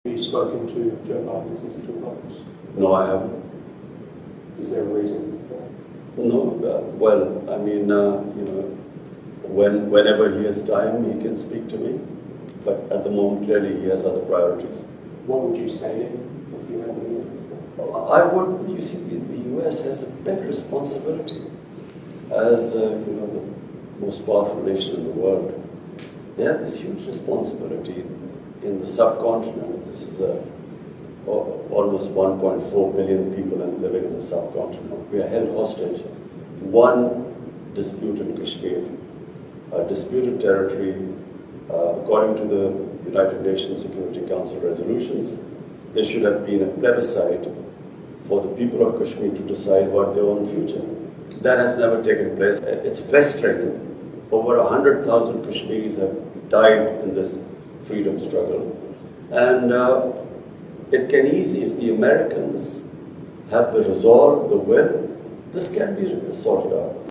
Have you spoken to Joe Biden since he took office? No, I haven't. Is there a reason for that? No, well, I mean, whenever he has time, he can speak to me. But at the moment, clearly, he has other priorities. What would you say to him if you had the meeting? I would, you see, the US has a big responsibility as, the most powerful nation in the world. They have this huge responsibility in the subcontinent. This is almost 1.4 billion people living in the subcontinent. We are held hostage to one dispute in Kashmir, a disputed territory. According to the United Nations Security Council resolutions, there should have been a plebiscite for the people of Kashmir to decide about their own future. That has never taken place. It's frustrating. Over 100,000 Kashmiris have died in this freedom struggle. And it can easily, if the Americans have the resolve, the will, this can be sorted out.